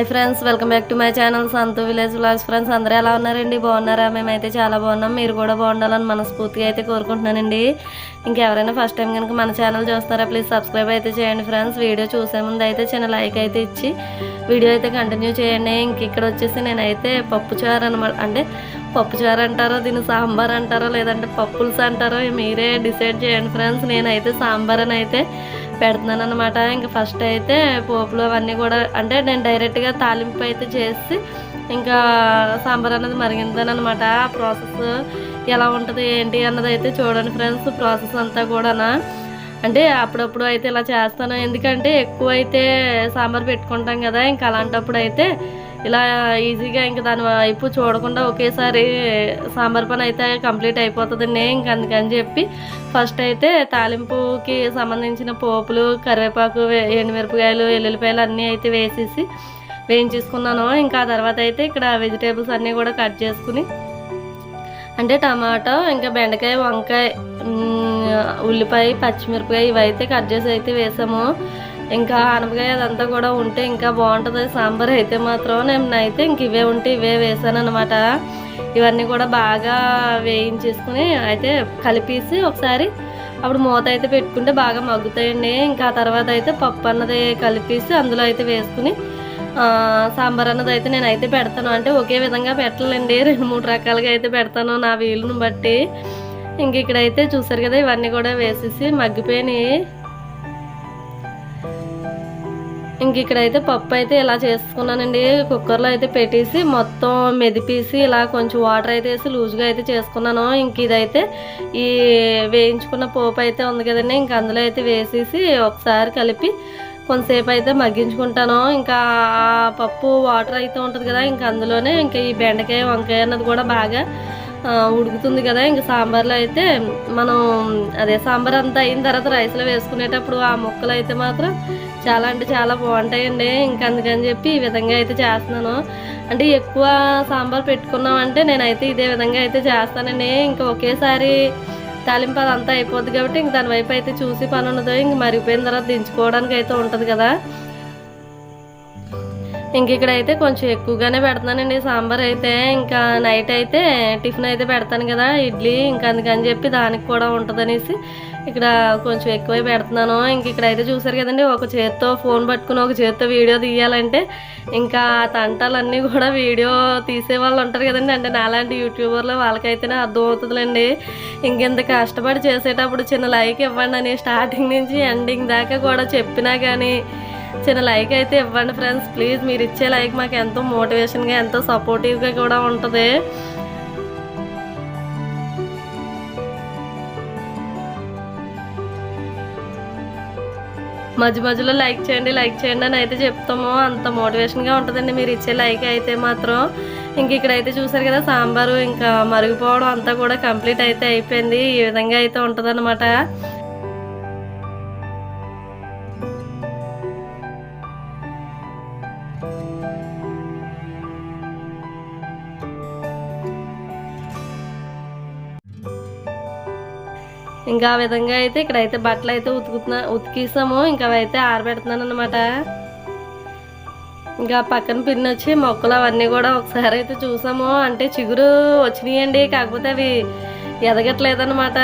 Hi friends, welcome back to my channel Santhu village vlogs. Friends అందరూ ఎలా ఉన్నారండి? బాగున్నారా? మేమైతే చాలా బాగున్నాం. మీరు కూడా బాగుండాలని మనస్ఫూర్తిగా అయితే కోరుకుంటున్నానండి. ఇంకెవరైనా ఫస్ట్ టైం కనుక మన ఛానల్ చూస్తారా ప్లీజ్ సబ్స్క్రైబ్ అయితే చేయండి ఫ్రెండ్స్. వీడియో చూసే ముందు అయితే చిన్న లైక్ అయితే ఇచ్చి వీడియో అయితే కంటిన్యూ చేయండి. ఇక్కడ వచ్చేసి నేనైతే పప్పుచారు అనమాట, అంటే పప్పుచారు అంటారో దీన్ని సాంబార్ అంటారో లేదంటే పప్పుల్స్ అంటారో మీరే డిసైడ్ చేయండి ఫ్రెండ్స్. నేనైతే సాంబార్ అని అయితే పెడుతున్నాను అనమాట. ఇంకా ఫస్ట్ అయితే పోపులు అవన్నీ కూడా, అంటే నేను డైరెక్ట్గా తాలింపు అయితే చేసి ఇంకా సాంబార్ అనేది మరిగిందాను అనమాట. ఆ ప్రాసెస్ ఎలా ఉంటుంది ఏంటి అన్నది అయితే చూడండి ఫ్రెండ్స్. ప్రాసెస్ అంతా కూడా అంటే అప్పుడప్పుడు అయితే ఇలా చేస్తాను, ఎందుకంటే ఎక్కువ అయితే సాంబార్ పెట్టుకుంటాం కదా. ఇంకా అలాంటప్పుడు అయితే ఇలా ఈజీగా ఇంకా దాని వైపు చూడకుండా ఒకేసారి సాంబార్ పని అయితే కంప్లీట్ అయిపోతుందండి. ఇంక అందుకని చెప్పి ఫస్ట్ అయితే తాలింపుకి సంబంధించిన పోపులు, కరివేపాకు, ఎండుమిరపకాయలు, ఎల్లుల్లిపాయలు అన్నీ అయితే వేయించేసుకున్నాను. ఇంకా ఆ తర్వాత అయితే ఇక్కడ వెజిటేబుల్స్ అన్నీ కూడా కట్ చేసుకుని, అంటే టమాటో, ఇంకా బెండకాయ, వంకాయ, ఉల్లిపాయ, పచ్చిమిరపకాయ ఇవైతే కట్ చేసి అయితే వేసాము. ఇంకా ఆనపకాయ అదంతా కూడా ఉంటే ఇంకా బాగుంటుంది సాంబార్ అయితే మాత్రం. నేనైతే ఇంక ఇవే ఉంటే ఇవే వేసాను అనమాట. ఇవన్నీ కూడా బాగా వేయించేసుకుని అయితే కలిపేసి ఒకసారి అప్పుడు మూత అయితే పెట్టుకుంటే బాగా మగ్గుతాయండి. ఇంకా ఆ తర్వాత అయితే పప్పు అన్నది కలిపేసి అందులో అయితే వేసుకుని సాంబార్ అన్నది అయితే నేనైతే పెడతాను. అంటే ఒకే విధంగా పెట్టాలండి, 2-3 రకాలుగా అయితే పెడతాను నా వీలుని బట్టి. ఇంక ఇక్కడైతే చూసారు కదా ఇవన్నీ కూడా వేసేసి మగ్గిపోయినాయి. ఇంక ఇక్కడైతే పప్పు అయితే ఇలా చేసుకున్నానండి. కుక్కర్లో అయితే పెట్టేసి మొత్తం మెదిపేసి ఇలా కొంచెం వాటర్ అయితే వేసి లూజ్గా అయితే చేసుకున్నాను. ఇంక ఇదైతే ఈ వేయించుకున్న పోపు అయితే ఉంది కదండి, ఇంక అందులో అయితే వేసేసి ఒకసారి కలిపి కొంతసేపు అయితే మగ్గించుకుంటాను. ఇంకా ఆ పప్పు వాటర్ అయితే ఉంటుంది కదా, ఇంకా అందులోనే ఇంకా ఈ బెండకాయ, వంకాయ అన్నది కూడా బాగా ఉడుకుతుంది కదా. ఇంకా సాంబార్లో అయితే మనం అదే సాంబార్ అంతా అయిన తర్వాత రైస్లో వేసుకునేటప్పుడు ఆ ముక్కలు అయితే మాత్రం చాలా అంటే చాలా బాగుంటాయండి. ఇంకా అందుకని చెప్పి ఈ విధంగా అయితే చేస్తున్నాను. అంటే ఎక్కువ సాంబార్ పెట్టుకున్నామంటే నేనైతే ఇదే విధంగా అయితే చేస్తానండి. ఇంకా ఒకేసారి తాలింపు అదంతా అయిపోద్ది కాబట్టి ఇంక దాని వైపు అయితే చూసి పని ఉండదు. ఇంక మరిగిపోయిన తర్వాత దించుకోవడానికి అయితే ఉంటుంది కదా. ఇంక ఇక్కడైతే కొంచెం ఎక్కువగానే పెడుతున్నానండి సాంబార్ అయితే. ఇంకా నైట్ అయితే టిఫిన్ అయితే పెడతాను కదా, ఇడ్లీ, ఇంకా అందుకని చెప్పి దానికి కూడా ఉంటుందనేసి ఇక్కడ కొంచెం ఎక్కువే పెడుతున్నాను. ఇంక ఇక్కడైతే చూసారు కదండి, ఒక చేత్తో ఫోన్ పట్టుకుని ఒక చేత్తో వీడియో తీయాలంటే ఇంకా తంటాలన్నీ కూడా వీడియో తీసే వాళ్ళు ఉంటారు కదండి, అంటే నాలాంటి యూట్యూబర్లు వాళ్ళకైతేనే అర్థమవుతుందిలేండి. ఇంకెంత కష్టపడి చేసేటప్పుడు చిన్న లైక్ ఇవ్వండి అని స్టార్టింగ్ నుంచి ఎండింగ్ దాకా కూడా చెప్పినా కానీ చిన్న లైక్ అయితే ఇవ్వండి ఫ్రెండ్స్ ప్లీజ్. మీరు ఇచ్చే లైక్ మాకు ఎంతో మోటివేషన్గా ఎంతో సపోర్టివ్గా కూడా ఉంటుంది. మధ్యలో లైక్ చేయండి అని అయితే చెప్తాము, అంత మోటివేషన్గా ఉంటుందండి మీరు ఇచ్చే లైక్ అయితే మాత్రం. ఇంక ఇక్కడైతే చూసారు కదా సాంబారు ఇంకా మరిగిపోవడం అంతా కూడా కంప్లీట్ అయితే అయిపోయింది. ఈ విధంగా అయితే ఉంటుందన్నమాట. ఇంకా ఆ విధంగా అయితే ఇక్కడైతే బట్టలు అయితే ఉతికేసాము. ఇంకా అవి అయితే ఆరబెడుతున్నాను అనమాట. ఇంకా పక్కన పిన్ వచ్చి మొక్కలు అవన్నీ కూడా ఒకసారి అయితే చూసాము. అంటే చిగురు వచ్చినాయండి, కాకపోతే అవి ఎదగట్లేదన్నమాట,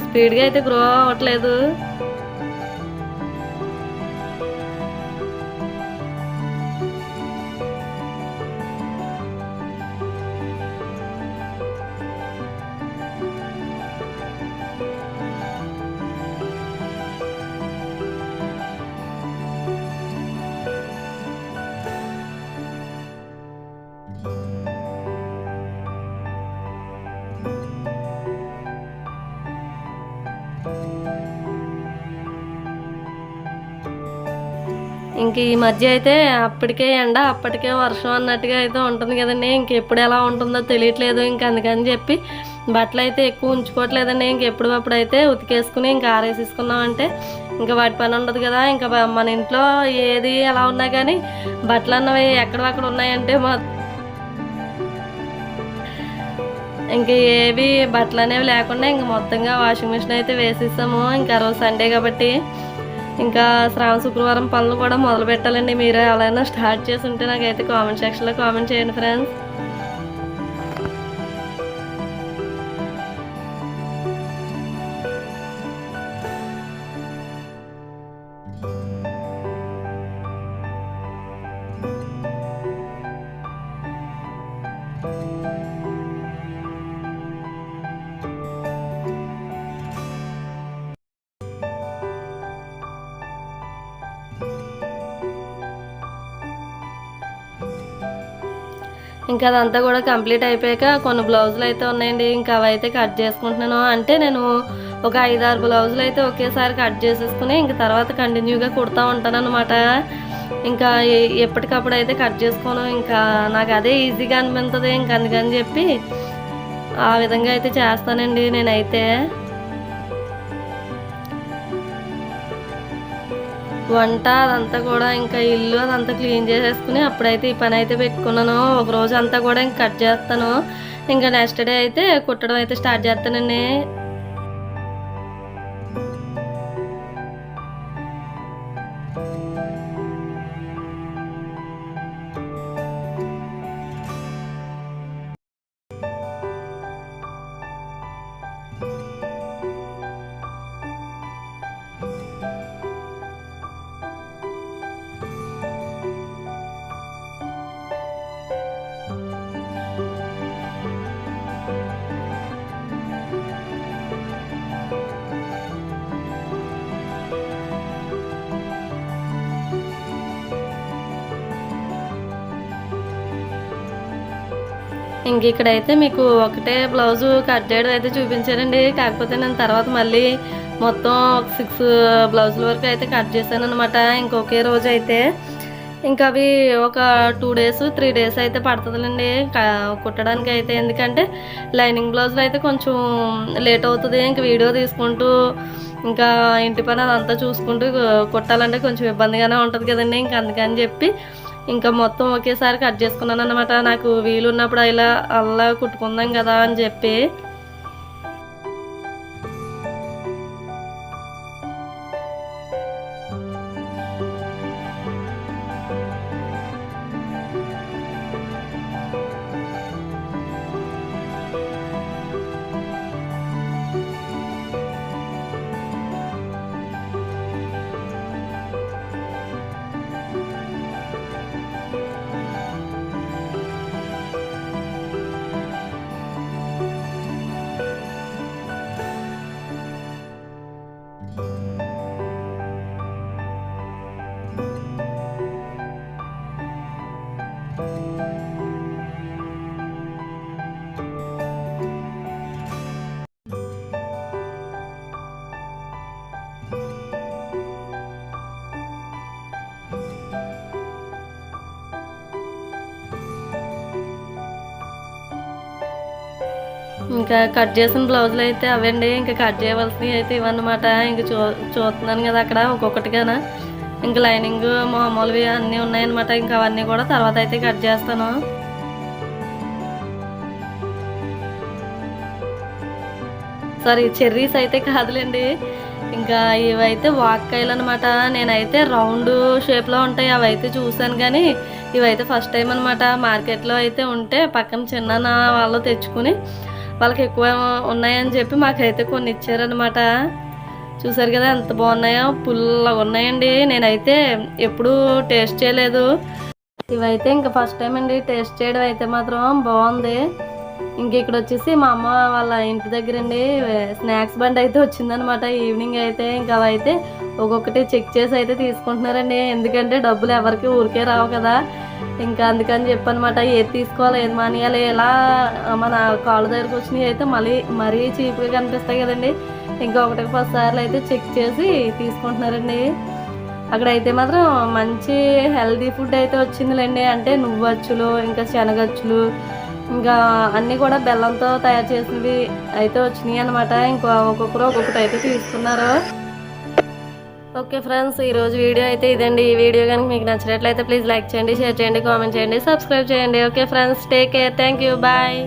స్పీడ్గా అయితే గ్రో అవ్వట్లేదు. ఇంక ఈ మధ్య అయితే అప్పటికే ఎండ అప్పటికే వర్షం అన్నట్టుగా అయితే ఉంటుంది కదండి. ఇంకెప్పుడు ఎలా ఉంటుందో తెలియట్లేదు. ఇంక అందుకని చెప్పి బట్టలు అయితే ఎక్కువ ఉంచుకోవట్లేదండి. ఇంకెప్పుడప్పుడు అయితే ఉతికేసుకుని ఇంకా ఆరేసేసుకున్నామంటే ఇంకా వాటి పని ఉండదు కదా. ఇంకా మన ఇంట్లో ఏది ఎలా ఉన్నా కానీ బట్టలు అన్నవి ఎక్కడక్కడ ఉన్నాయంటే ఇంక ఏవి బట్టలు అనేవి లేకుండా ఇంక మొత్తంగా వాషింగ్ మిషన్ అయితే వేసేసాము. ఇంకా రోజు సండే కాబట్టి ఇంకా శ్రావణ శుక్రవారం పనులు కూడా మొదలు పెట్టాలండి. మీరు ఎవరైనా స్టార్ట్ చేసి ఉంటే నాకైతే కామెంట్ సెక్షన్లో కామెంట్ చేయండి ఫ్రెండ్స్. ఇంకా అదంతా కూడా కంప్లీట్ అయిపోయాక కొన్ని బ్లౌజులు అయితే ఉన్నాయండి. ఇంకా అవి అయితే కట్ చేసుకుంటున్నాను. అంటే నేను ఒక 5-6 బ్లౌజులు అయితే ఒకేసారి కట్ చేసేసుకుని ఇంక తర్వాత కంటిన్యూగా కుడతా ఉంటాను అనమాట. ఇంకా ఎప్పటికప్పుడు అయితే కట్ చేసుకోను. ఇంకా నాకు అదే ఈజీగా అనిపిస్తుంది. ఇంక అందుకని చెప్పి ఆ విధంగా అయితే చేస్తానండి నేనైతే. వంట అదంతా కూడా ఇంకా ఇల్లు అదంతా క్లీన్ చేసేసుకుని అప్పుడైతే ఈ పని అయితే పెట్టుకున్నాను. ఒక రోజు అంతా కూడా ఇంక కట్ చేస్తాను. ఇంకా నెక్స్ట్ డే అయితే కుట్టడం అయితే స్టార్ట్ చేస్తానండి. ఇంక ఇక్కడైతే మీకు ఒకటే బ్లౌజు కట్ చేయడం అయితే చూపించానండి. కాకపోతే నేను తర్వాత మళ్ళీ మొత్తం 6 బ్లౌజుల వరకు అయితే కట్ చేశాను అనమాట. ఇంకొకే రోజు అయితే ఇంకా అవి ఒక 2 days 3 days అయితే పడుతుందండి కుట్టడానికి అయితే. ఎందుకంటే లైనింగ్ బ్లౌజులు అయితే కొంచెం లేట్ అవుతుంది. ఇంక వీడియో తీసుకుంటూ ఇంకా ఇంటి పని అదంతా చూసుకుంటూ కుట్టాలంటే కొంచెం ఇబ్బందిగానే ఉంటుంది కదండి. ఇంక అందుకని చెప్పి ఇంకా మొత్తం ఒకేసారి కట్ చేసుకున్నాను అనమాట. నాకు వీలున్నప్పుడు అలా కుట్టుకుందాం కదా అని చెప్పి. ఇంకా కట్ చేసిన బ్లౌజులు అయితే అవండి. ఇంకా కట్ చేయవలసినవి అయితే ఇవన్నమాట. ఇంక చూస్తున్నాను కదా అక్కడ ఒక్కొక్కటిగానా. ఇంకా లైనింగ్ మామూలువి అన్నీ ఉన్నాయన్నమాట. ఇంకా అవన్నీ కూడా తర్వాత అయితే కట్ చేస్తాను. సారీ, చెర్రీస్ అయితే కాదులేండి. ఇంకా ఇవైతే వాక్కాయలు అనమాట. నేనైతే రౌండ్ షేప్లో ఉంటాయి అవి అయితే చూశాను, కానీ ఇవైతే ఫస్ట్ టైం అనమాట. మార్కెట్లో అయితే ఉంటే పక్కన చిన్న వాళ్ళు తెచ్చుకుని వాళ్ళకి ఎక్కువ ఉన్నాయని చెప్పి మాకైతే కొన్ని ఇచ్చారనమాట. చూసారు కదా ఎంత బాగున్నాయో, పుల్లగా ఉన్నాయండి. నేనైతే ఎప్పుడూ టేస్ట్ చేయలేదు. ఇవైతే ఇంకా ఫస్ట్ టైం అండి టేస్ట్ చేయడం అయితే మాత్రం బాగుంది. ఇంక ఇక్కడ వచ్చేసి మా అమ్మ వాళ్ళ ఇంటి దగ్గర అండి స్నాక్స్ బండి అయితే వచ్చిందనమాట ఈవినింగ్ అయితే. ఇంకా అవైతే ఒక్కొక్కటి చెక్ చేసి అయితే తీసుకుంటున్నారండి. ఎందుకంటే డబ్బులు ఎవరికి ఊరికే రావు కదా. ఇంకా అందుకని చెప్పనమాట ఏది తీసుకోవాలి ఏది మానేయాలి. ఎలా మన కాళ్ళ దగ్గరకు వచ్చినవి అయితే మరీ చీప్గా కనిపిస్తాయి కదండి. ఇంకా 1-10 సార్లు అయితే చెక్ చేసి తీసుకుంటున్నారండి. అక్కడైతే మాత్రం మంచి హెల్దీ ఫుడ్ అయితే వచ్చిందిలేండి. అంటే నువ్వచ్చులు, ఇంకా శనగచ్చులు, ఇంకా అన్నీ కూడా బెల్లంతో తయారు చేసినవి అయితే వచ్చినాయి అనమాట. ఇంకా ఒక్కొక్కరు ఒక్కొక్కటి అయితే తీసుకున్నారు. ఓకే ఫ్రెండ్స్, ఈరోజు వీడియో అయితే ఇదండి. ఈ వీడియో కనుక మీకు నచ్చినట్లయితే ప్లీజ్ లైక్ చేయండి, షేర్ చేయండి, కామెంట్ చేయండి, సబ్స్క్రైబ్ చేయండి. Okay friends, take care, thank you, bye.